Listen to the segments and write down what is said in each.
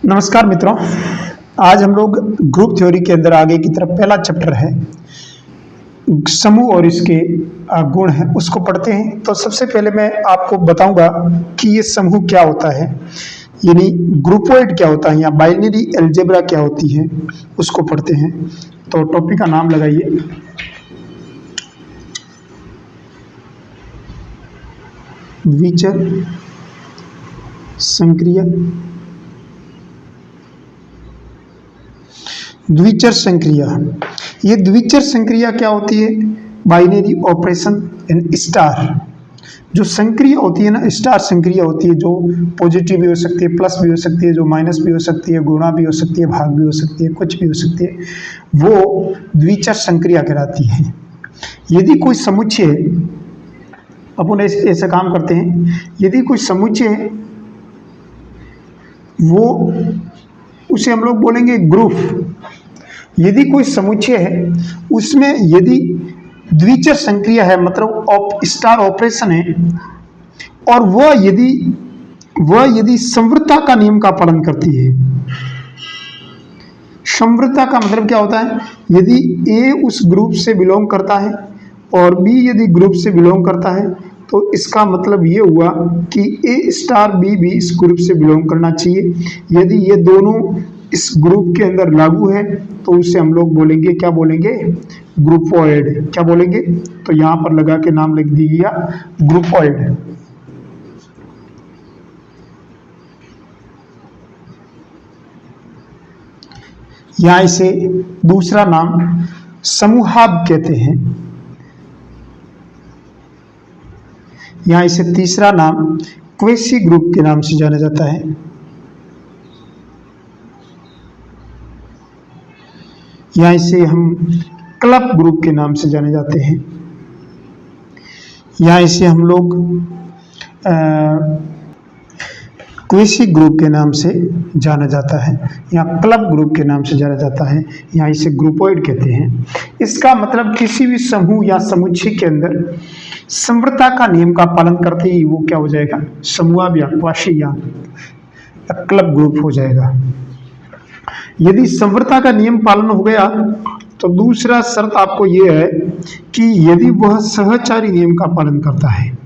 नमस्कार मित्रों। आज हम लोग ग्रुप थ्योरी के अंदर आगे की तरफ पहला चैप्टर है समूह और इसके गुण हैं उसको पढ़ते हैं। तो सबसे पहले मैं आपको बताऊंगा कि ये समूह क्या होता है, यानी ग्रुपोइड क्या होता है या बाइनरी अलजेब्रा क्या होती है, उसको पढ़ते हैं। तो टॉपिक का नाम लगाइए द्विचर संक्रिया। द्विचर संक्रिया, ये द्विचर संक्रिया क्या होती है? Binary operation in star. जो संक्रिया होती है ना, स्टार संक्रिया होती है, जो पॉजिटिव भी हो सकती है, प्लस भी हो सकती है, जो माइनस भी हो सकती है, गुणा भी हो सकती है, भाग भी हो सकती है, कुछ भी हो सकती है, वो द्विचर संक्रिया कहलाती है। यदि कोई समुच्चय, अपन ऐसा काम करते हैं, यदि कोई समुच्चय वो उसे हम लोग बोलेंगे ग्रुप। यदि कोई समुच्चय है उसमें यदि द्विचर संक्रिया है, मतलब स्टार ऑपरेशन है, और वह यदि समवर्तता का नियम का पालन करती है। समवर्तता का मतलब क्या होता है? यदि ए उस ग्रुप से बिलोंग करता है और बी यदि ग्रुप से बिलोंग करता है, तो इसका मतलब ये हुआ कि ए स्टार बी भी इस ग्रुप से बिलोंग करना चाहिए। यदि ये दोनों इस ग्रुप के अंदर लागू है तो उसे हम लोग बोलेंगे, क्या बोलेंगे? ग्रुपोइड। क्या बोलेंगे? तो यहां पर लगा के नाम लिख दीजिएगा ग्रुपोइड। यहां इसे दूसरा नाम समूहाब कहते हैं। यहां इसे तीसरा नाम क्वेसी ग्रुप के नाम से जाना जाता है। यहां इसे हम क्लब ग्रुप के नाम से जाने जाते हैं। यहां इसे हम लोग क्वेसी ग्रुप के नाम से जाना जाता है, यहाँ क्लब ग्रुप के नाम से जाना जाता है, यहाँ इसे ग्रुपोइड कहते हैं। इसका मतलब किसी भी समूह या समुच्चय के अंदर समवर्तता का नियम का पालन करते ही वो क्या हो जाएगा? समूह या क्वासी या क्लब ग्रुप हो जाएगा। यदि समवर्तता का नियम पालन हो गया तो दूसरा शर्त आपको यह है कि यदि वह सहचारी नियम का पालन करता है।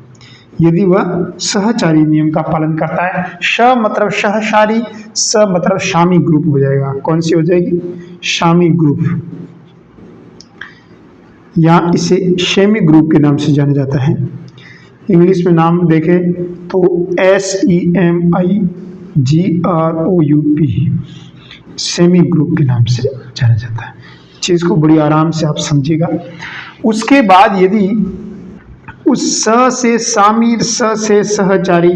यदि वह सहचारी नियम का पालन करता है, स मतलब सहचारी, स मतलब शामी ग्रुप हो जाएगा। कौन सी हो जाएगी? शामी ग्रुप, या इसे शेमी ग्रुप के नाम से जाना जाता है। इंग्लिश में नाम देखें तो SEMIGROUP, सेमी ग्रुप के नाम से जाना जाता है। चीज को बड़ी आराम से आप समझिएगा। उसके बाद यदि उस स से शामिल, स से सहचारी,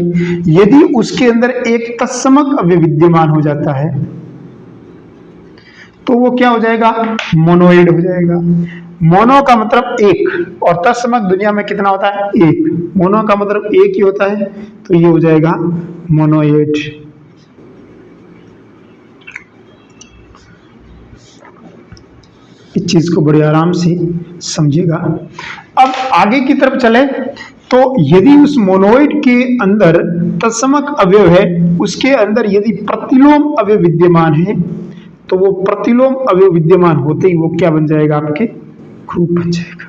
यदि उसके अंदर एक तत्समक अवयव विद्यमान हो जाता है तो वो क्या हो जाएगा? मोनोइड हो जाएगा। मोनो का मतलब एक, और तत्समक दुनिया में कितना होता है? एक। मोनो का मतलब एक ही होता है, तो ये हो जाएगा मोनोइड। इस चीज को बड़े आराम से समझिएगा। अब आगे की तरफ चले तो यदि उस मोनोइड के अंदर तत्समक अवयव है, उसके अंदर यदि प्रतिलोम अवयव विद्यमान है, तो वो प्रतिलोम अवयव विद्यमान होते ही वो क्या बन जाएगा? आपके ग्रुप बन जाएगा।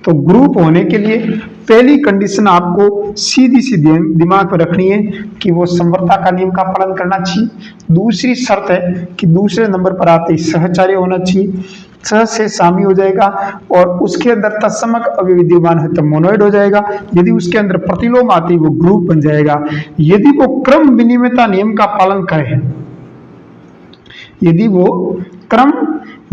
तो ग्रुप होने के लिए पहली कंडीशन आपको सीधी सी दिमाग में रखनी है कि वो समवर्तता का नियम का पालन करना चाहिए। दूसरी शर्त है कि दूसरे नंबर पर आते ही सहचार्य होना चाहिए, स से शामी हो जाएगा, और उसके अंदर तत्समक अवयव विद्यमान है तो मोनोइड हो जाएगा। यदि उसके अंदर प्रतिलोम आती वो ग्रुप बन जाएगा। यदि वो क्रम विनिमयता नियम का पालन करे, यदि वो क्रम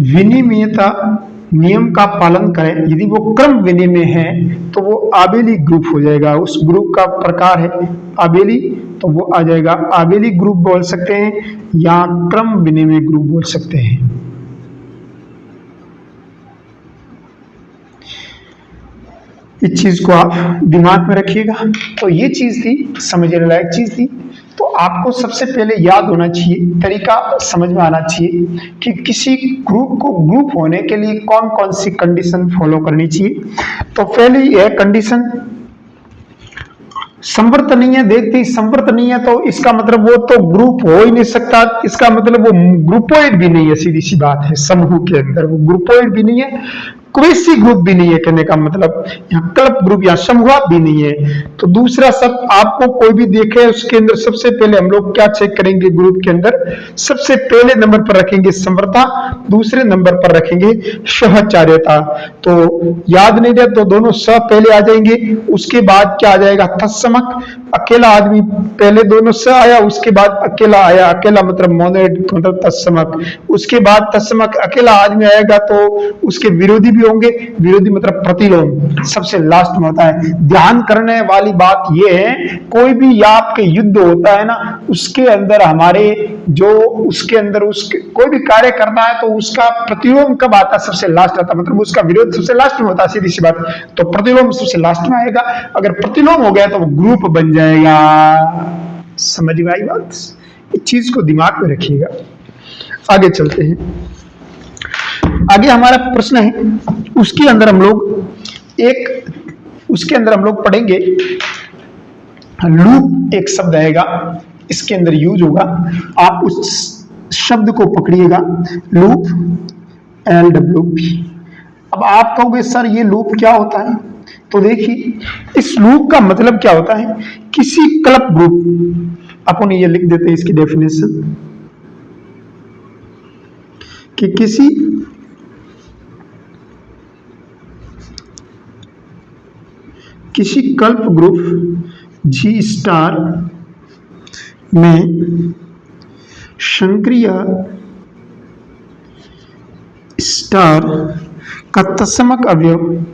विनिमयता नियम का पालन करें, यदि वो क्रम विनिमय है तो वो आबेली ग्रुप हो जाएगा। उस ग्रुप का प्रकार है आबेली, तो वो आ जाएगा आबेली ग्रुप बोल सकते हैं या क्रम विनिमय ग्रुप बोल सकते हैं। इस चीज को आप दिमाग में रखिएगा। तो ये चीज थी, समझने लायक चीज थी। तो आपको सबसे पहले याद होना चाहिए, तरीका समझ में आना चाहिए कि किसी ग्रुप को ग्रुप होने के लिए कौन कौन सी कंडीशन फॉलो करनी चाहिए। तो पहली यह कंडीशन संवर्तनीय, देखते ही संवर्तनीय तो इसका मतलब वो तो ग्रुप हो ही नहीं सकता, इसका मतलब वो ग्रुपोइड भी नहीं है, सीधी सी बात है। समूह के अंदर वो ग्रुपोइड भी नहीं है, कोई सी ग्रुप भी नहीं है, कहने का मतलब यहाँ क्लब ग्रुप या समूह भी नहीं है। तो दूसरा शब्द आपको कोई भी देखे उसके अंदर सबसे पहले हम लोग क्या चेक करेंगे, ग्रुप के अंदर सबसे पहले नंबर पर रखेंगे समवर्ता, दूसरे नंबर पर रखेंगे सहचार्यता। तो याद नहीं रहे तो दोनों स पहले आ जाएंगे, उसके बाद क्या आ जाएगा, तत्समक। अकेला आदमी पहले दोनों स आया, उसके बाद अकेला आया, अकेला मतलब मोनोइड मतलब तत्समक। उसके बाद तत्समक अकेला आदमी आएगा तो उसके विरोधी भी होंगे, विरोधी मतलब प्रतिलोम सबसे लास्ट में होता है। ध्यान करने वाली बात यह है, कोई भी आपके युद्ध होता है ना, उसके अंदर हमारे जो उसके अंदर उसके कोई भी कार्य करना है तो उसका प्रतिलोम कब आता है, सबसे लास्ट आता है, मतलब उसका विरोध सबसे लास्ट में होता है, सीधी सी बात। तो प्रतिलोम सबसे लास्ट में आएगा, अगर प्रतिलोम हो गया तो वो ग्रुप बन जाएगा। समझ में आई बात? इस चीज को दिमाग में रखिएगा। आगे चलते हैं, आगे हमारा प्रश्न है, उसके अंदर हम लोग पढ़ेंगे लूप, एक शब्द आएगा इसके अंदर यूज होगा, आप उस शब्द को पकड़िएगा, लूप, LWP। अब आप कहोगे सर ये लूप क्या होता है, तो देखिए इस लूप का मतलब क्या होता है, किसी क्लब ग्रुप, अपन ये लिख देते हैं इसकी डेफिनेशन, कि किसी कल्प ग्रुप G स्टार में सक्रिय स्टार का तत्समक अवयव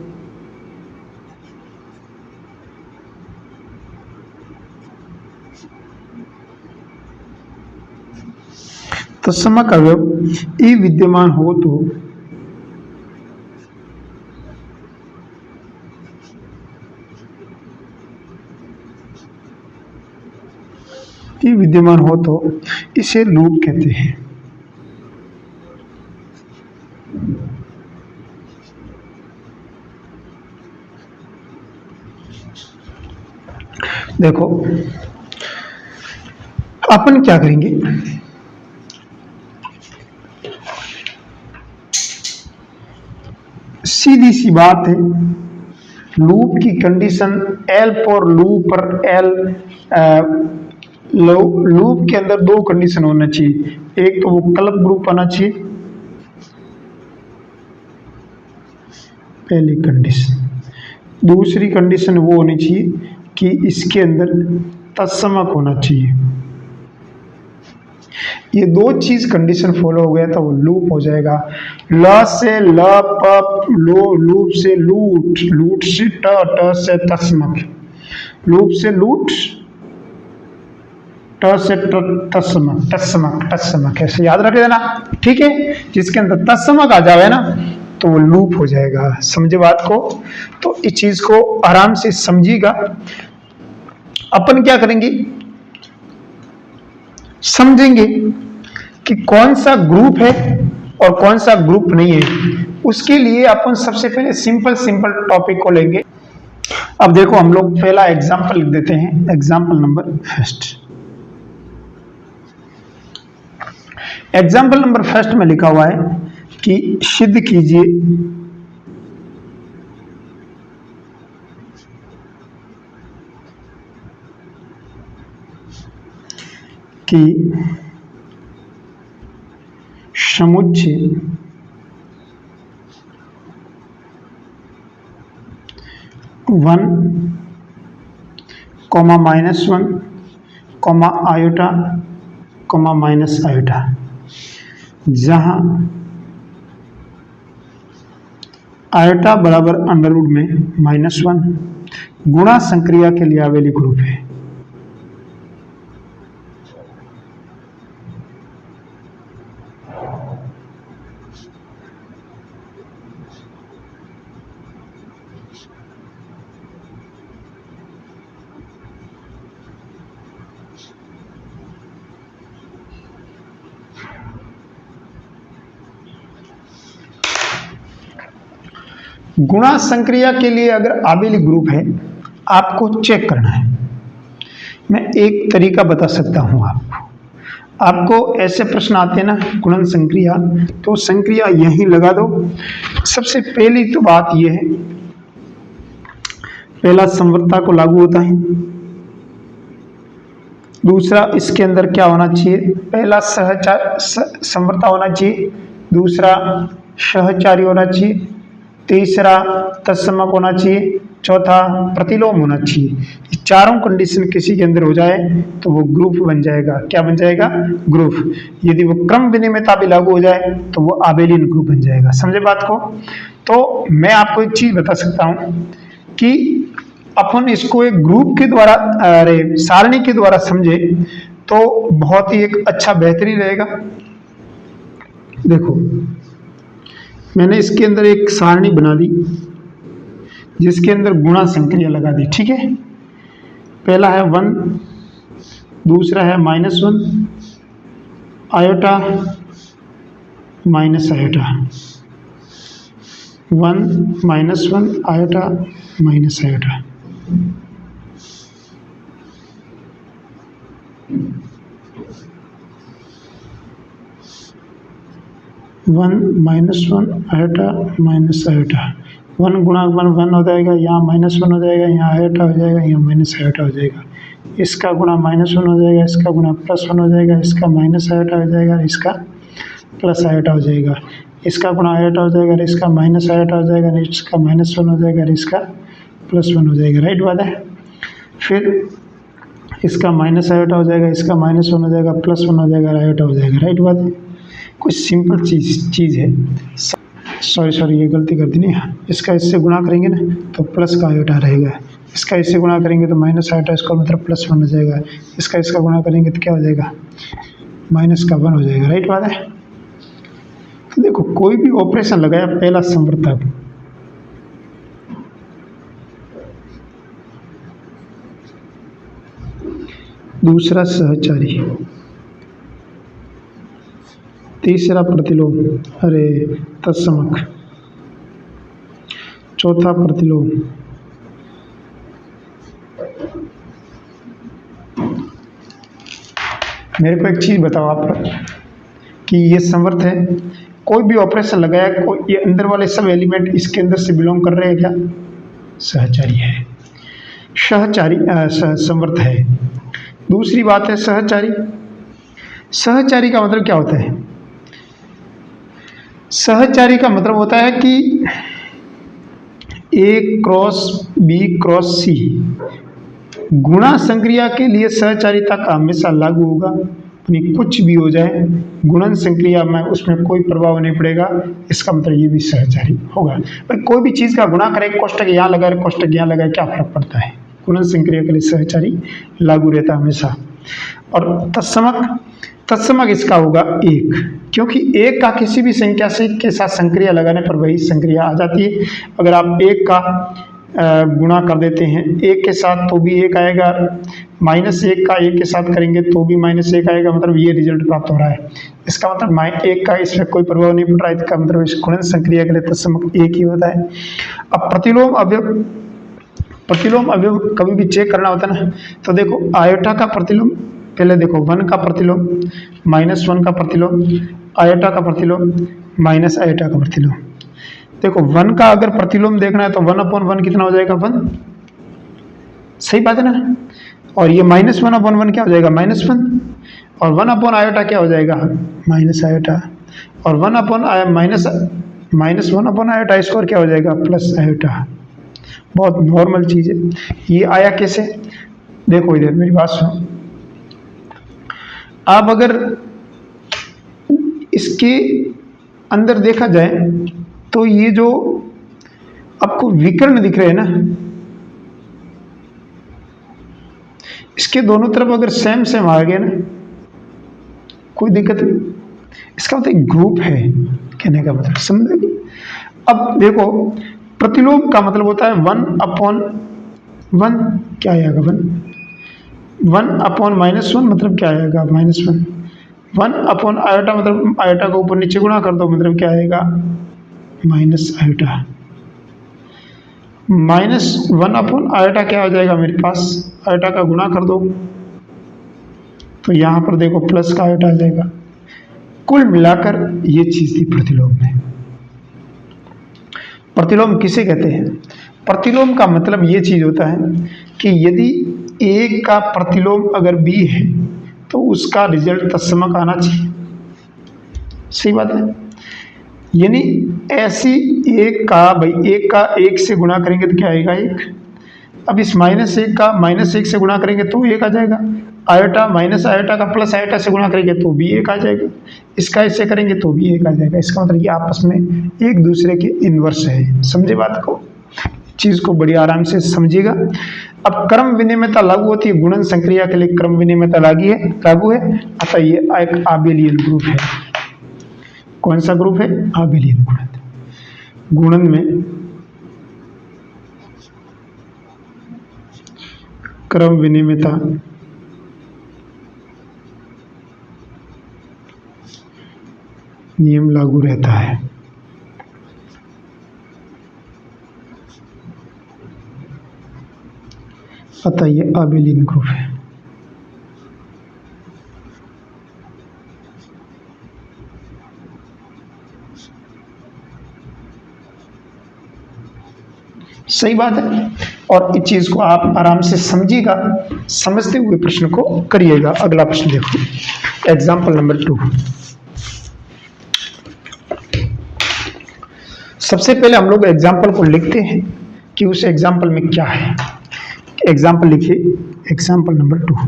ई विद्यमान हो तो इसे लूप कहते हैं। देखो अपन क्या करेंगे, सीधी सी बात है, लूप की कंडीशन L फॉर लूप पर L, लूप के अंदर दो कंडीशन होना चाहिए, एक तो वो क्लब ग्रुप आना चाहिए, पहली कंडीशन। दूसरी कंडीशन वो होनी चाहिए कि इसके अंदर तत्समक होना चाहिए। ये दो चीज कंडीशन फॉलो हो गया तो वो लूप हो जाएगा। ल से ल, प, लो, लूप से लूट, लूट से ट, ट से तत्समक, लूप से लूट, ट से तत्समक, तत्समक ऐसे याद रख देना, ठीक है। जिसके अंदर तत्समक आ जाए ना तो वो लूप हो जाएगा। समझे बात को? तो इस चीज को आराम से समझिएगा। अपन क्या करेंगे, समझेंगे कि कौन सा ग्रुप है और कौन सा ग्रुप नहीं है। उसके लिए अपन सबसे पहले सिंपल टॉपिक को लेंगे। अब देखो हम लोग पहला एग्जांपल लिख देते हैं, example number first. Example number first में लिखा हुआ है कि सिद्ध कीजिए कि समुच्चय one comma -1 comma iota comma minus iota, जहां आयोटा बराबर अंडरवुड में -1 गुणा संक्रिया के लिए आवेली ग्रुप है। गुणा संक्रिया के लिए अगर आवेली ग्रुप है, आपको चेक करना है मैं एक तरीका बता सकता हूँ आपको ऐसे प्रश्न आते हैं ना गुणन संक्रिया, तो संक्रिया यहीं लगा दो। सबसे पहली तो बात यह है, पहला संवृतता को लागू होता है, दूसरा इसके अंदर क्या होना चाहिए, पहला संवृतता होना चाहिए, दूसरा सहचारी होना चाहिए, तीसरा तत्समक होना चाहिए, चौथा प्रतिलोम होना चाहिए। ये चारों कंडीशन किसी के अंदर हो जाए तो वो ग्रुप बन जाएगा। क्या बन जाएगा? ग्रुप। यदि वो क्रम विनिमयता भी लागू हो जाए तो वो आबेलियन ग्रुप बन जाएगा। समझे बात को? तो मैं आपको एक चीज बता सकता हूं कि अपन इसको एक ग्रुप के द्वारा, अरे सारणी के द्वारा समझे तो बहुत ही एक अच्छा बेहतरीन रहेगा। देखो मैंने इसके अंदर एक सारणी बना दी जिसके अंदर गुणा संक्रिया लगा दी। ठीक है, पहला है 1, दूसरा है -1 iota minus iota, 1 -1 iota minus iota. One -1 iota minus iota, 1 गुणा 1 हो जाएगा, यहाँ -1 हो जाएगा, यहाँ आयोटा हो जाएगा, यहाँ माइनस आयोटा हो जाएगा। इसका गुणा -1 हो जाएगा, इसका गुणा +1 हो जाएगा, इसका माइनस आयोटा हो जाएगा, इसका प्लस आयोटा हो जाएगा। इसका गुणा आयोटा हो जाएगा, इसका माइनस आयोटा हो जाएगा, इसका -1 हो जाएगा, इसका +1 हो जाएगा। राइट बात है। फिर इसका माइनस आयोटा हो जाएगा, इसका -1 हो जाएगा, +1 हो जाएगा, आयोटा हो जाएगा। राइट बात है। कुछ सिंपल चीज़ है। सॉरी ये गलती कर दी नहीं। इसका इससे गुणा करेंगे ना तो प्लस का आयोटा रहेगा, इसका इससे गुणा करेंगे तो माइनस आयोटा, इसका मतलब +1 हो जाएगा, इसका गुणा करेंगे तो क्या हो जाएगा, -1 हो जाएगा। राइट बात है। तो देखो कोई भी ऑपरेशन लगाया, पहला संवृतक, दूसरा सहचारी, तीसरा प्रतिलोम, अरे तत्समक, चौथा प्रतिलोम, मेरे को एक चीज बताओ आप कि ये संवर्त है, कोई भी ऑपरेशन लगाया, कोई ये अंदर वाले सब एलिमेंट इसके अंदर से बिलोंग कर रहे हैं क्या? सहचारी है, सहचारी संवर्त है। दूसरी बात है सहचारी। सहचारी का मतलब क्या होता है? सहचारी का मतलब होता है कि A cross B cross C गुणा संक्रिया के लिए सहचारिता का हमेशा लागू होगा। यानी कुछ भी हो जाए गुणन संक्रिया में उसमें कोई प्रभाव नहीं पड़ेगा, इसका मतलब ये भी सहचारी होगा। भाई कोई भी चीज़ का गुणा करें, कोष्टक यहाँ लगाए, कोष्टक यहाँ लगाए, क्या फर्क पड़ता है? गुणन संक्रिया के लिए सहचारी लागू रहता है हमेशा। और तत्समक इसका होगा 1, क्योंकि 1 का किसी भी संख्या से के साथ संक्रिया लगाने पर वही संक्रिया आ जाती है। अगर आप 1 का गुणा कर देते हैं 1 के साथ तो भी 1 आएगा, -1 का 1 के साथ करेंगे तो भी -1 आएगा, मतलब ये रिजल्ट प्राप्त हो रहा है। इसका मतलब 1 का इसमें कोई प्रभाव नहीं पड़ रहा है, इसका मतलब इस गुणन संक्रिया के लिए तत्समक 1 ही होता है। अब प्रतिलोम अवयव कभी भी चेक करना होता है ना, तो देखो आयोटा का प्रतिलोम, पहले देखो 1 का प्रतिलोम, -1 का प्रतिलोम, आयोटा का प्रतिलोम, माइनस आयोटा का प्रतिलोम। देखो 1 का अगर प्रतिलोम देखना है तो 1/1 कितना हो जाएगा? 1। सही बात है ना। और ये -1/1 क्या हो जाएगा? -1। और 1 आयोटा क्या हो जाएगा? Minus iota. और 1 आयोटा स्क्वायर क्या हो जाएगा? Plus iota. बहुत नॉर्मल चीज़ है। ये आया कैसे? देखो इधर मेरी बात सुनो। अब अगर इसके अंदर देखा जाए तो ये जो आपको विकर्ण दिख रहे हैं ना, इसके दोनों तरफ अगर सेम आ गया ना, कोई दिक्कत नहीं। इसका मतलब ग्रुप है, कहने का मतलब समझ। अब देखो प्रतिलोम का मतलब होता है 1/1 क्या आएगा? 1/-1 मतलब क्या आएगा? -1। 1 आयोटा मतलब आयोटा को ऊपर नीचे गुणा कर दो, मतलब क्या आएगा? Minus iota. -1 आयोटा क्या हो जाएगा मेरे पास? आयोटा का गुणा कर दो तो यहां पर देखो प्लस का आयोटा आ जाएगा। कुल मिलाकर ये चीज थी प्रतिलोम में। प्रतिलोम किसे कहते हैं? प्रतिलोम का मतलब ये चीज होता है कि यदि ए का प्रतिलोम अगर बी है तो उसका रिजल्ट तत्समक आना चाहिए। सही बात है। यानी ऐसी एक का भाई एक का एक से गुणा करेंगे तो क्या आएगा? एक। अब इस -1 का -1 से गुणा करेंगे तो एक आ जाएगा। आयोटा माइनस आयोटा का प्लस आयोटा से गुणा करेंगे तो भी एक आ जाएगा। इसका इससे करेंगे तो भी एक आ जाएगा। इसका मतलब ये आपस में एक दूसरे के इनवर्स है। समझे बात को? चीज को बड़ी आराम से समझिएगा। अब क्रम विनिमयता लागू होती है गुणन संक्रिया के लिए। क्रम विनिमयता लागू है। अतः ये एक आबेलियन ग्रुप है। कौन सा ग्रुप है? आबेलियन गुणन। गुणन में क्रम विनिमयता नियम लागू रहता है। अतः ये आबेलियन ग्रुप है। सही बात है। और इस चीज को आप आराम से समझिएगा, समझते हुए प्रश्न को करिएगा। अगला प्रश्न देखो, एग्जाम्पल नंबर 2। सबसे पहले हम लोग एग्जाम्पल को लिखते हैं कि उस एग्जाम्पल में क्या है। एग्जाम्पल लिखिए, एग्जाम्पल नंबर 2।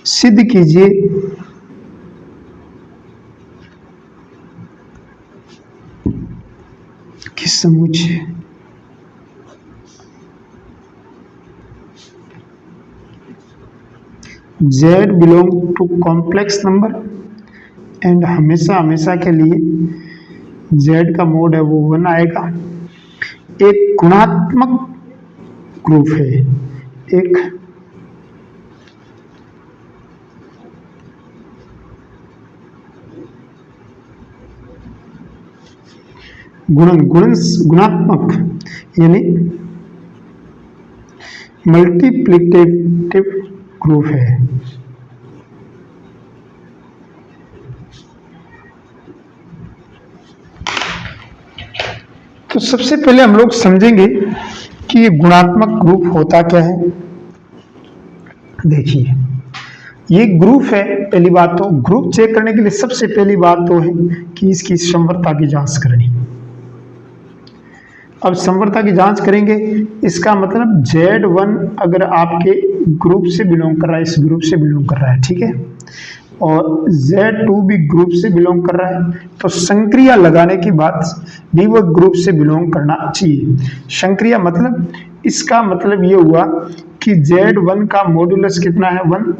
सिद्ध कीजिए कि समुच्चय Z belong to complex number and हमेशा के लिए Z का मोड है वो 1 आएगा। एक गुणात्मक ग्रुप है। एक गुणात्मक यानी मल्टीप्लिकेटिव ग्रुप है। तो सबसे पहले हम लोग समझेंगे कि ये गुणात्मक ग्रुप होता क्या है। देखिए, ये ग्रुप है। पहली बात तो ग्रुप चेक करने के लिए सबसे पहली बात तो है कि इसकी समवर्तता की जांच करनी। अब समवर्तता की जांच करेंगे, इसका मतलब Z1 अगर आपके ग्रुप से बिलोंग कर रहा है, इस ग्रुप से बिलोंग कर रहा है, ठीक है, और Z2 भी ग्रुप से बिलोंग कर रहा है, तो संक्रिया लगाने के बाद भी वह ग्रुप से बिलोंग करना चाहिए। संक्रिया मतलब, इसका मतलब ये हुआ कि Z1 का मॉड्यूलस कितना है? 1,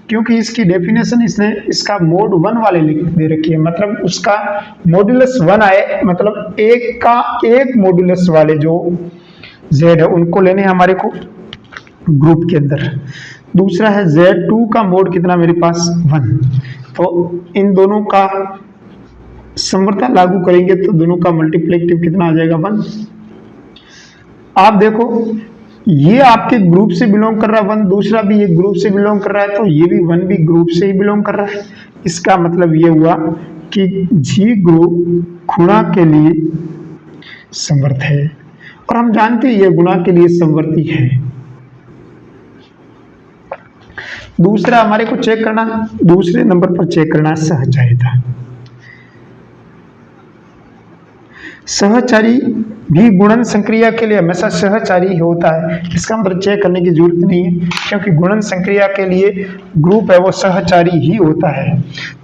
क्योंकि इसकी डेफिनेशन इसने इसका मोड 1 वाले लिख दे रखी है। मतलब उसका मॉड्यूलस 1 आए, मतलब एक का एक मॉड्यूलस वाले जो Z है उनको लेने हैं हमारे को ग्रुप के अंदर। दूसरा है Z2 का मोड कितना मेरे पास? 1। तो इन दोनों का समवर्तता लागू करेंगे तो दोनों का मल्टीप्लिकेटिव कितना आ जाएगा? 1। आप देखो, ये आपके ग्रुप से बिलोंग कर रहा है 1, दूसरा भी ये ग्रुप से बिलोंग कर रहा है, तो ये भी 1 भी ग्रुप से ही बिलोंग कर रहा है। इसका मतलब ये हुआ कि जी ग्रुप गुणा के लिए समवर्त है, और हम जानते हैं ये गुणा के लिए समवर्ती है। दूसरा हमारे को चेक करना, दूसरे नंबर पर चेक करना सहचारिता। सहचारी भी गुणन संक्रिया के लिए हमेशा सहचारी होता है। इसका मतलब चेक करने की जरूरत नहीं है, क्योंकि गुणन संक्रिया के लिए ग्रुप है वो सहचारी ही होता है।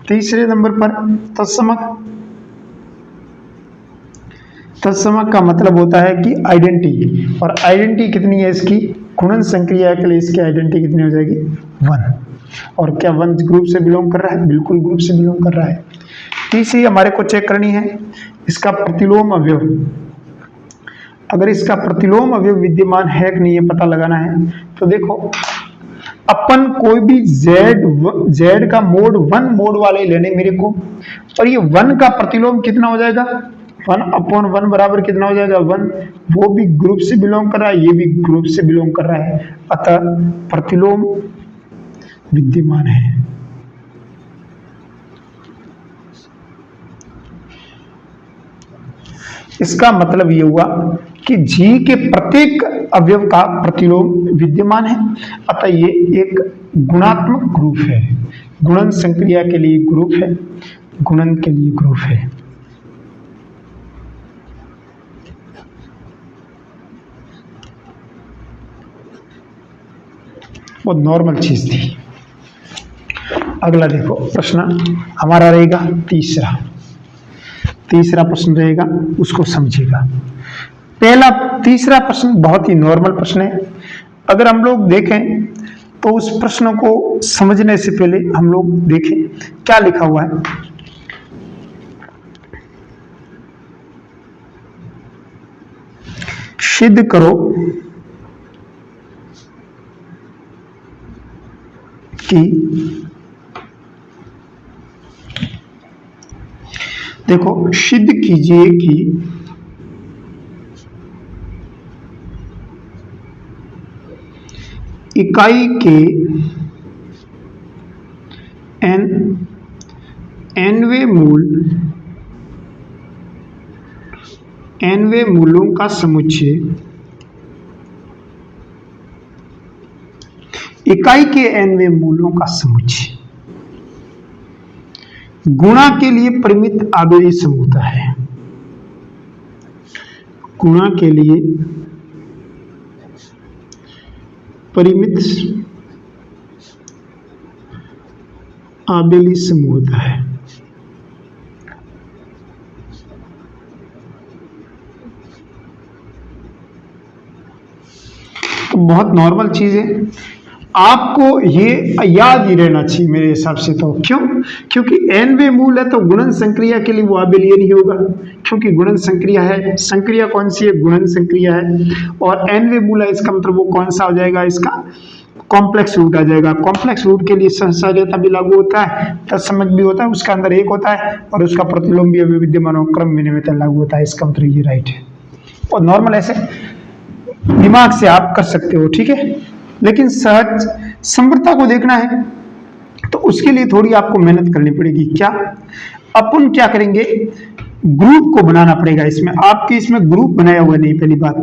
तीसरे नंबर पर तत्समक। तत्समक का मतलब होता है कि आइडेंटिटी, और आइडेंटिटी कितनी है इसकी? गुणन संक्रिया के लिए इसकी आइडेंटिटी कितनी हो जाएगी? 1। और क्या 1 ग्रुप से बिलोंग कर रहा है? बिल्कुल ग्रुप से बिलोंग कर रहा है। तीसरी हमारे को चेक करनी है इसका प्रतिलोम अवयव। अगर इसका प्रतिलोम अवयव विद्यमान है कि नहीं ये पता लगाना है। तो देखो, अपन कोई भी Z का मोड 1 मोड वाले लेने मेरे को, और ये 1 का प्रतिलोम कितना हो जाएगा? 1/1 बराबर कितना हो जाएगा? 1। वो भी ग्रुप से बिलोंग कर रहा है, ये भी ग्रुप से बिलोंग कर रहा है। अतः प्रतिलोम विद्यमान है। इसका मतलब ये हुआ कि G के प्रत्येक अवयव का प्रतिलोम विद्यमान है, अतः ये एक गुणात्मक ग्रुप है। गुणन संक्रिया के लिए ग्रुप है, गुणन के लिए ग्रुप है। बहुत नॉर्मल चीज थी। अगला देखो प्रश्न हमारा रहेगा तीसरा प्रश्न रहेगा, उसको समझिएगा। तीसरा प्रश्न बहुत ही नॉर्मल प्रश्न है। अगर हम लोग देखें तो उस प्रश्न को समझने से पहले हम लोग देखें क्या लिखा हुआ है। सिद्ध करो कि देखो सिद्ध कीजिए कि इकाई के nवे मूलों का समुच्चय इकाई के nवे मूलों का समुच्चय गुणा के लिए परिमित आवेदी समूहता है। गुणा के लिए परिमित आवेदी समूहता है। तो बहुत नॉर्मल चीज है, आपको ये याद ही रहना चाहिए मेरे हिसाब से। तो क्यों? क्योंकि nवे मूल है तो गुणन संक्रिया के लिए वो अबेलियन ही होगा, क्योंकि गुणन संक्रिया है। संक्रिया कौन सी है? गुणन संक्रिया है। और nवे मूल है, इसका मतलब वो कौन सा हो जाएगा? इसका कॉम्प्लेक्स रूट आ जाएगा। कॉम्प्लेक्स रूट के लिए सहसहायता भी लागू होता है, तत्समक भी होता है, उसका अंदर एक होता है और उसका प्रतिलोम भी विद्यमान हो, क्रम विनिमयता लागू होता है। इसका मतलब ये राइट है। और नॉर्मल ऐसे दिमाग से आप कर सकते हो, ठीक है। लेकिन सहज समृद्धता को देखना है तो उसके लिए थोड़ी आपको मेहनत करनी पड़ेगी। क्या? अपन क्या करेंगे, ग्रुप को बनाना पड़ेगा। इसमें आपके इसमें ग्रुप बनाया हुआ नहीं, पहली बात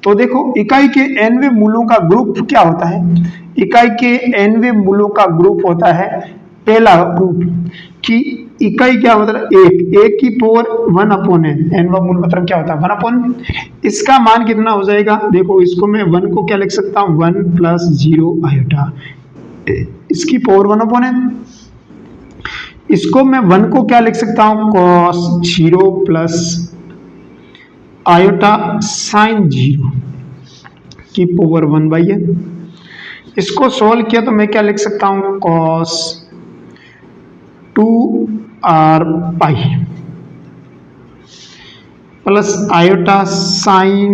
तो देखो इकाई के nवे मूलों का ग्रुप क्या होता है? इकाई के nवे मूलों का ग्रुप होता है, पहला ग्रुप कि इकाई क्या मतलब एक की पावर 1/n। nवा मूल मतलब क्या होता है? 1/। इसका मान कितना हो जाएगा? देखो इसको मैं 1 को क्या लिख सकता हूँ? 1 + 0 आयोटा, इसकी पावर 1/n। इसको मैं 1 को क्या लिख सकता हूँ? cos 0 + आयोटा sin 0 की पावर 1/n। इसको सोल्व किया तो मैं क्या लिख सकता हूँ? cos 2r π plus iota sin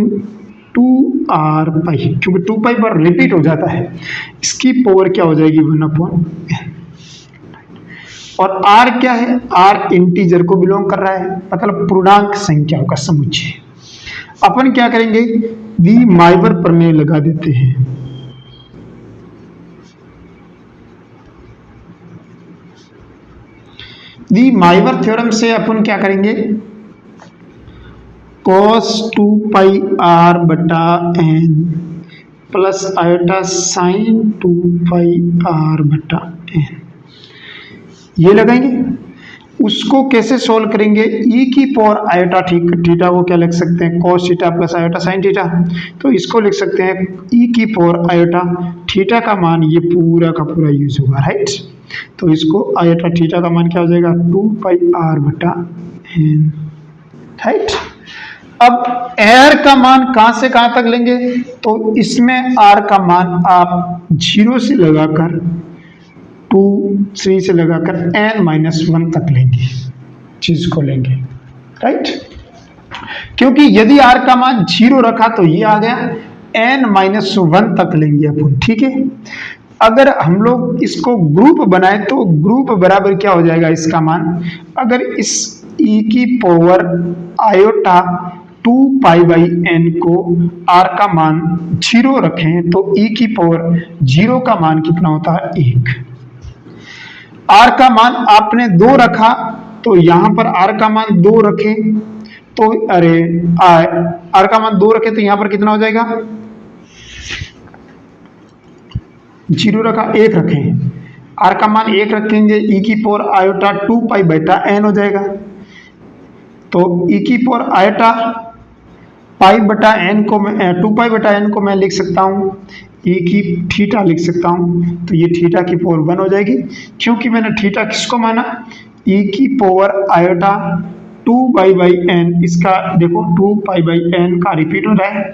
2r π, क्योंकि 2π पर रिपीट हो जाता है। इसकी पावर क्या हो जाएगी? 1/n। और r क्या है? r इंटीजर को बिलोंग कर रहा है, मतलब पूर्णांक संख्याओं का समुच्चय। अपन क्या करेंगे? वी माइवर प्रमेय लगा देते हैं। दी माइवर थ्योरम से अपन क्या करेंगे? cos 2πr/n plus iota sin 2πr/n ये लगाएंगे। उसको कैसे सोल्व करेंगे? e की पावर आयोटा थीटा को क्या लिख सकते हैं? cos theta plus iota sin theta. तो इसको लिख सकते हैं e की पावर आयोटा थीटा का मान, ये पूरा का पूरा यूज होगा, राइट। तो इसको आयोटा थीटा का मान क्या हो जाएगा? 2πr/n, right. अब r का मान कहां से कहां तक लेंगे? तो इसमें r का मान आप 0 से लगाकर 2, 3 से लगाकर n-1 तक लेंगे, चीज को लेंगे, राइट। क्योंकि यदि r का मान 0 रखा तो ये आ गया, n-1 तक लेंगे अपन, ठीक है। अगर हम लोग इसको ग्रुप बनाए तो ग्रुप बराबर क्या हो जाएगा इसका मान? अगर इस e की power iota 2 pi by n को r का मान 0 रखें तो e की पावर 0 का मान कितना होता है 1। r का मान आपने 2 रखा तो यहां पर r का मान 2 रखें तो r का मान 2 रखें तो यहां पर कितना हो जाएगा 0 रखा 1 रखें, r का मान 1 रखेंगे e की पावर आयोटा 2 पाई बेटा n हो जाएगा। तो e की पावर आयोटा पाई बटा n को मैं 2 पाई बटा n को मैं लिख सकता हूँ e की थीटा लिख सकता हूँ, तो ये थीटा की पावर 1 हो जाएगी क्योंकि मैंने थीटा किसको माना e की power iota 2 pi by n, इसका देखो 2 पाई बाई n का रिपीट हो रहा है,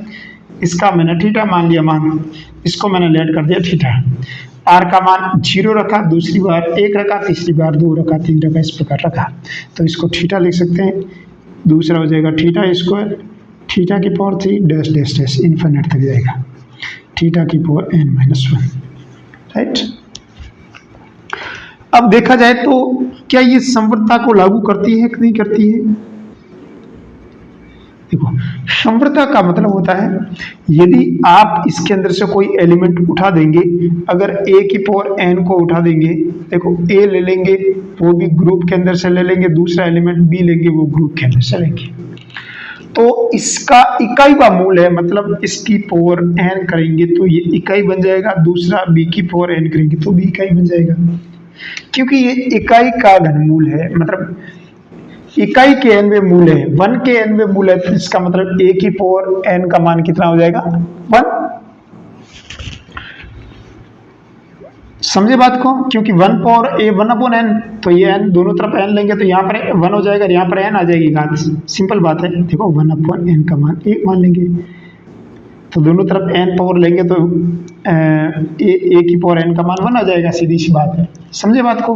इसका मैंने थीटा मान लिया मान, इसको मैंने लेट कर दिया थीटा। r का मान 0 रखा, दूसरी बार 1 रखा, तीसरी बार 2 रखा, 3 रखा, इस प्रकार रखा, तो इसको थीटा लिख सकते हैं। दूसरा हो जाएगा थीटा स्क्वायर, थीटा की power 3 dash dash dash infinite तक जाएगा, थीटा की पावर n-1, राइट। अब देखा जाए तो क्या ये समवर्तता को लागू करती है कि नहीं करती है? देखो, समवर्तता का मतलब होता है यदि आप इसके अंदर से कोई एलिमेंट उठा देंगे, अगर a की पावर n को उठा देंगे, देखो a ले लेंगे वो भी ग्रुप के अंदर से ले लेंगे, दूसरा एलिमेंट b लेंगे वो ग्रुप के अंदर से लेंगे, तो इसका इकाई का मूल है, मतलब इसकी पावर n करेंगे तो ये इकाई बन जाएगा, दूसरा b की पावर n करेंगे तो b इकाई बन जाएगा, क्योंकि ये इकाई का घनमूल है, मतलब इकाई के nवें मूल है, 1 के nवें मूल है, तो इसका मतलब a की पावर n का मान कितना हो जाएगा 1। समझे बात को? क्योंकि 1 पावर a 1/n, तो ये n दोनों तरफ n लेंगे तो यहाँ पर 1 हो जाएगा, यहाँ पर n आ जाएगी घात, सिंपल बात है। देखो 1/n का मान 1 मान लेंगे, तो दोनों तरफ n पावर लेंगे तो a की पावर n का मान 1 आ जाएगा, सीधी सी बात है। समझे बात को?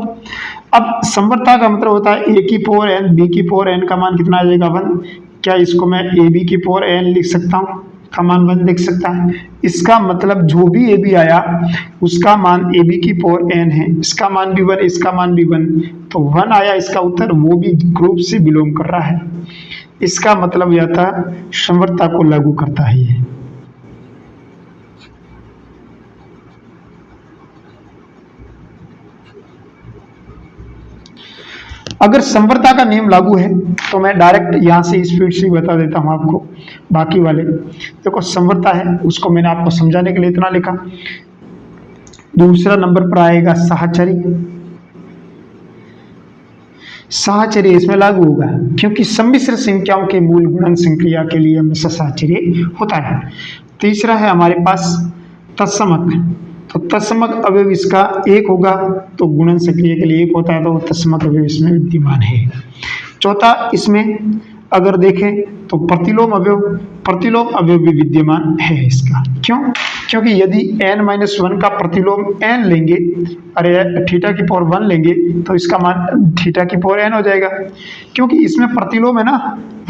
अब समवर्तता का मतलब होता है a की पावर n b की पावर n का मान कितना आ जाएगा 1। क्या इसको मैं ab की पावर n लिख सकता हूँ, का मान 1 लिख सकता है। इसका मतलब जो भी ab आया उसका मान ab की पावर n है, इसका मान भी 1, इसका मान भी 1, तो 1 आया इसका उत्तर, वो भी ग्रुप से बिलोंग कर रहा है, इसका मतलब यह था समवर्तता को लागू करता है ये। अगर समवर्तता का नियम लागू है तो मैं डायरेक्ट यहाँ से स्पीड से बता देता हूँ आपको बाकी वाले। देखो समवर्तता है उसको मैंने आपको समझाने के लिए इतना लिखा। दूसरा नंबर पर आएगा साहचर्य। साहचर्य इसमें लागू होगा क्योंकि सम्मिश्र संख्याओं के मूल गुणन संक्रिया के लिए हमेशा साहचर्य होता है। तीसरा है हमारे पास तत्समक, तो तत्समक अवयव इसका 1 होगा, तो गुणन सक्रिय के लिए 1 होता है, तो तत्समक अवयव इसमें विद्यमान है। चौथा, इसमें अगर देखें तो प्रतिलोम अवयव भी विद्यमान है इसका। क्यों? क्योंकि यदि n-1 का प्रतिलोम n लेंगे, अरे थीटा की पावर 1 लेंगे, तो इसका मान थीटा की पावर n हो जाएगा, क्योंकि इसमें प्रतिलोम है ना,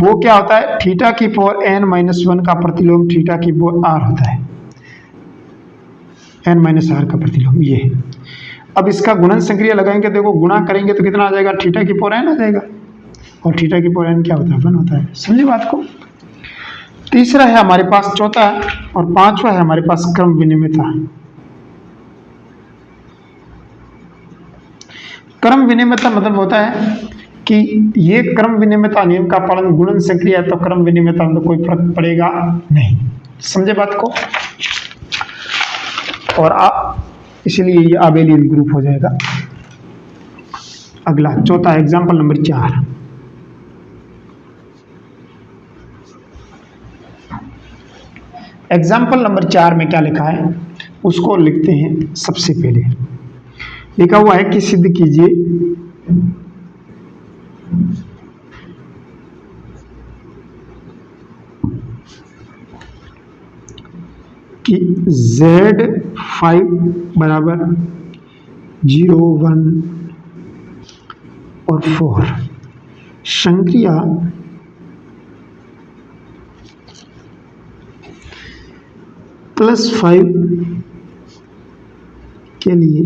वो क्या होता है थीटा की पावर n-1 का प्रतिलोम थीटा की पावर r होता है, n-r का प्रतिलोम ये। अब इसका गुणन संक्रिया लगाएंगे, देखो गुणा करेंगे तो कितना आ जाएगा, थीटा की पावर n आ जाएगा, और थीटा की पावर n क्या होता है 1 होता है। समझे बात को? तीसरा है हमारे पास, चौथा और पांचवा है हमारे पास क्रम विनिमयता। क्रम विनिमयता मतलब होता है कि ये क्रम विनिमयता नियम का पालन गुणन संक्रिया है, तो क्रम विनिमयता में कोई फर्क पड़ेगा नहीं। समझे बात को? और इसलिए ये आबेलियन ग्रुप हो जाएगा। अगला चौथा एग्जाम्पल नंबर 4। एग्जाम्पल नंबर 4 में क्या लिखा है उसको लिखते हैं। सबसे पहले लिखा हुआ है कि सिद्ध कीजिए कि Z5 बराबर 0, 1 और 4 संक्रिया +5 के लिए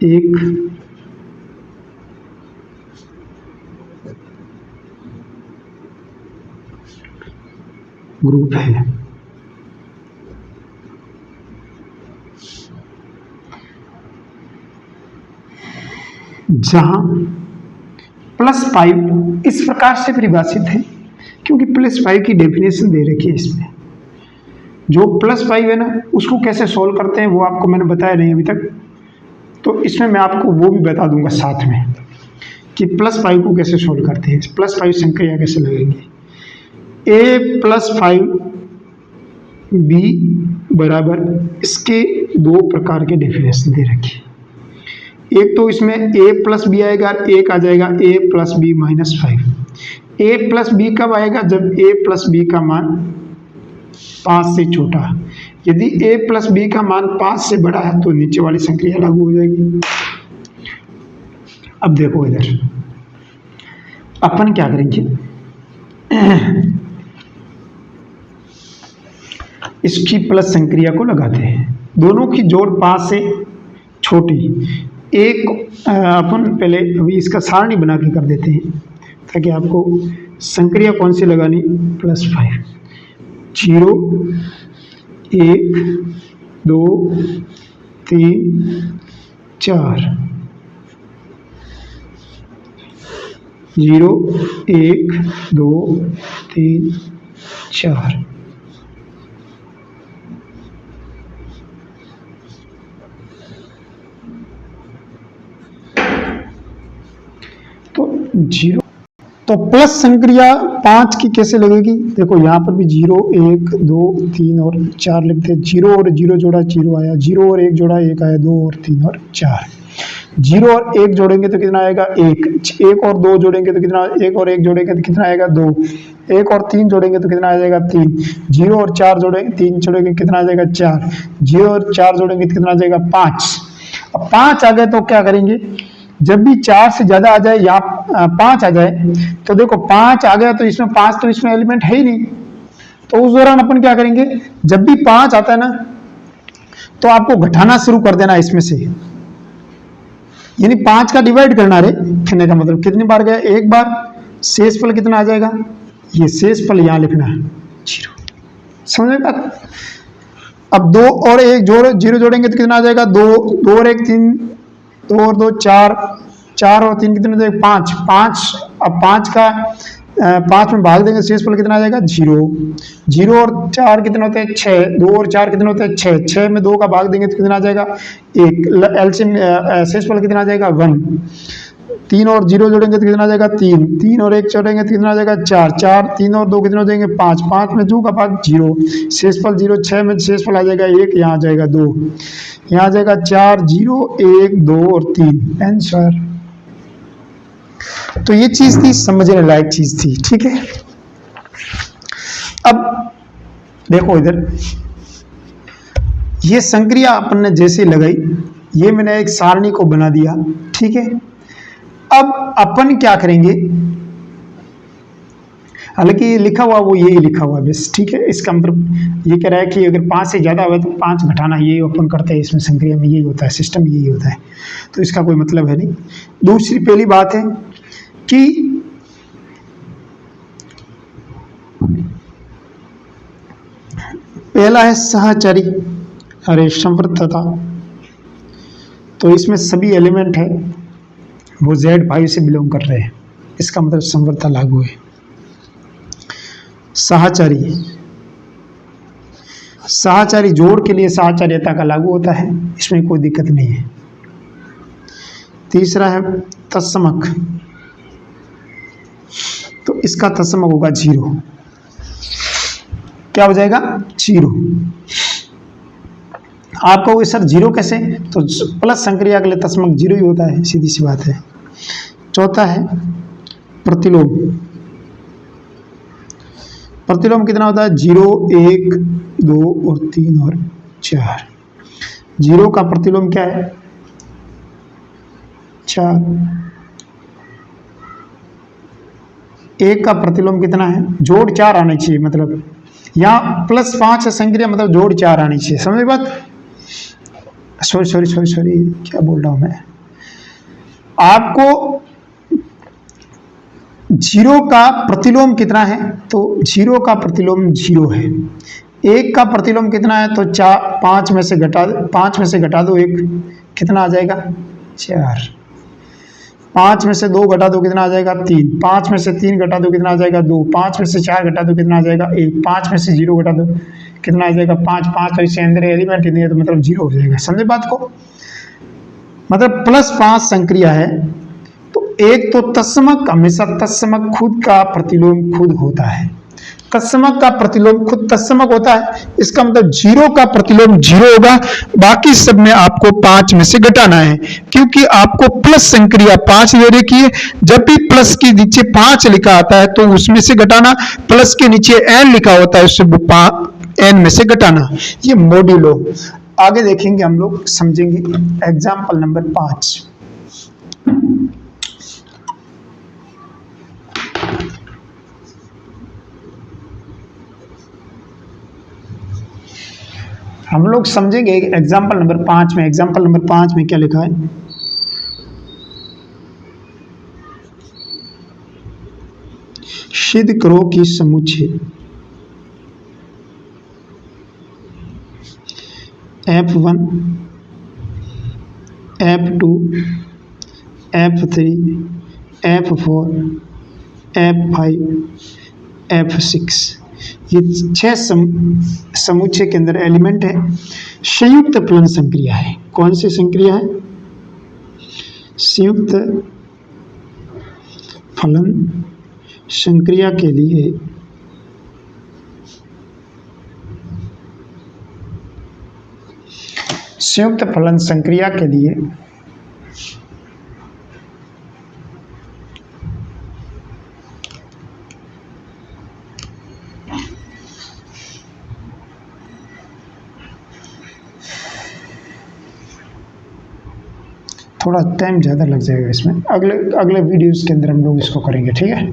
एक ग्रुप है। जहां +5 इस प्रकार से परिभाषित है, क्योंकि +5 की डेफिनेशन दे रखी है इसमें। जो +5 है ना, उसको कैसे सोल्व करते हैं वो आपको मैंने बताया नहीं अभी तक, तो इसमें मैं आपको वो भी बता दूंगा साथ में कि +5 को कैसे सोल्व करते हैं, +5 संक्रिया कैसे लगेंगे। a+5b बराबर इसके दो प्रकार के डेफिनेशन दे रखी है। एक तो इसमें a+b आएगा, एक आ जाएगा a+b-5। a+b कब आएगा? जब a+b का मान 5 से छोटा। यदि a+b का मान 5 से बड़ा है तो नीचे वाली संक्रिया लागू हो जाएगी। अब देखो इधर अपन क्या करेंगे, इसकी प्लस संक्रिया को लगाते हैं। दोनों की जोड़ 5 से छोटी। एक अपन पहले अभी इसका सारणी बना के कर देते हैं ताकि आपको संक्रिया कौन सी लगानी। +5 0 1 2 3 4 0 1 2 3 4। तो 0 तो प्लस संक्रिया 5 की कैसे लगेगी? देखो यहाँ पर भी 0 1 2 3 और 4 लिखते हैं। 0 और 0 जोड़ा 0 आया, 0 और 1 जोड़ा 1 आया, 2 और 3 और 4। 0 और 1 जोड़ेंगे तो कितना आएगा? 1। 1 और 2 जोड़ेंगे तो कितना? 1 और 1 जोड़ेंगे तो कितना आएगा? 2। 1 और 3 जोड़ेंगे तो कितना आ जाएगा? 3। 0 और 4 जोड़ेंगे, 3 जोड़ेंगे कितना आ जाएगा? 4। 0 और 4 जोड़ेंगे तो कितना आ जाएगा? 5। अब 5 आ गए तो क्या करेंगे? जब भी 4 से ज्यादा आ जाए या 5 आ जाए तो देखो 5 आ गया तो इसमें 5 तो इसमें एलिमेंट है ही नहीं, तो उस दौरान अपन क्या करेंगे? जब भी 5 आता है ना तो आपको घटाना शुरू कर देना इसमें से, यानी 5 का डिवाइड करना रे। कहने का मतलब कितनी बार गया? एक बार। शेषफल कितना आ जाएगा? ये शेषफल यहां लिखना है 0। समझ में बात? अब 2 और 1 जोड़ 0 जोड़ेंगे तो कितना आ जाएगा? 2। 2 और 1 3, 2 और 2 4, 4 और 3 कितने हो जाएगा? 5। 5 अब 5 का 5 में भाग देंगे, शेषफल कितना आ जाएगा? 0। 0 और 4 कितने होते हैं? 6। 2 और 4 कितने होते हैं? 6। 6 में 2 का भाग देंगे तो कितना आ जाएगा? 1। एलसीएम शेषफल कितना आ जाएगा? 1। 3 और 0 जोड़ेंगे तो कितना आ जाएगा? 3। 3 और 1 जोड़ेंगे तो कितना आ जाएगा? 4। 4 3 और 2 कितने हो जाएंगे? 5। 5 में 2 का भाग 0, शेषफल 0। 6 में शेषफल आ जाएगा 1, यहाँ आ जाएगा 2, यहाँ आ जाएगा 4 0 1 2 और 3 आंसर। तो ये चीज थी, समझने लायक चीज थी। ठीक है, अब देखो इधर ये संक्रिया अपन ने जैसे लगाई, ये मैंने एक सारणी को बना दिया। ठीक है, अब अपन क्या करेंगे? हालांकि ये लिखा हुआ वो यही लिखा हुआ बस। ठीक है, इसका मतलब ये कह रहा है कि अगर 5 से ज़्यादा हुआ तो 5 घटाना, ये ओपन करते हैं इसमें संक्रिया में, यही होता है, सिस्टम यही होता है, तो इसका कोई मतलब है नहीं। दूसरी पहली बात है कि पहला है सहचरी अरे संवृतता, तो इसमें सभी एलिमेंट है वो Z5 से बिलोंग कर रहे हैं, इसका मतलब संवृतता लागू है। साहचरी, साहचरी जोड़ के लिए साहचर्यता का लागू होता है, इसमें कोई दिक्कत नहीं है। तीसरा है तत्समक, तो इसका तत्समक होगा 0। क्या हो जाएगा? 0। आपको वो सर 0 कैसे? तो प्लस संक्रिया के लिए तत्समक 0 ही होता है, सीधी सी बात है। चौथा है प्रतिलोम, प्रतिलोम कितना होता है? 0 1 2 और 3 और 4। 0 का प्रतिलोम क्या है? 4। 1 का प्रतिलोम कितना है? जोड़ 4 आने चाहिए, मतलब यहाँ +5 है संक्रिया, मतलब जोड़ 4 आनी चाहिए। समझ बात? सॉरी क्या बोल रहा हूं मैं? आपको जीरो का प्रतिलोम कितना है? तो जीरो का प्रतिलोम जीरो है। एक का प्रतिलोम कितना है? तो 5 में से घटा दो एक, कितना आ जाएगा? 4। 5 में से 2 घटा दो कितना आ जाएगा? 3। 5 में से 3 घटा दो कितना आ जाएगा? 2। 5 में से 4 घटा दो कितना आ जाएगा? 1। 5 में से 0 घटा दो कितना आ जाएगा? 5। 5 तो इसके अंदर एलिमेंट ही नहीं है, तो मतलब 0 हो जाएगा। समझे बात को? मतलब +5 संक्रिया है। तो एक तो तत्समक, हमेशा तत्समक खुद का प्रतिलोम खुद होता है। तत्समक का प्रतिलोम खुद तत्समक होता है, इसका मतलब 0 का प्रतिलोम 0 होगा। बाकी सब में आपको 5 में से घटाना है, क्योंकि आपको प्लस संक्रिया 5 दे रखी है। जब भी प्लस के नीचे 5 लिखा आता है तो उसमें से घटाना, प्लस के नीचे n लिखा होता है उससे n में से घटाना, ये मॉड्यूलो। आगे देखेंगे हम लोग, समझेंगे। Example number 5। हम लोग समझेंगे एग्जाम्पल नंबर 5 में। एग्जाम्पल नंबर 5 में क्या लिखा है? सिद्ध करो कि समुच्चय F1, F2, F3, F4, F5, F6 ये 6 समुच्चय के अंदर एलिमेंट है। संयुक्त फलन संक्रिया है। कौन सी संक्रिया है? संयुक्त फलन संक्रिया के लिए संयुक्त फलन संक्रिया के लिए थोड़ा टाइम ज़्यादा लग जाएगा इसमें। अगले वीडियोस के अंदर हम लोग इसको करेंगे, ठीक है।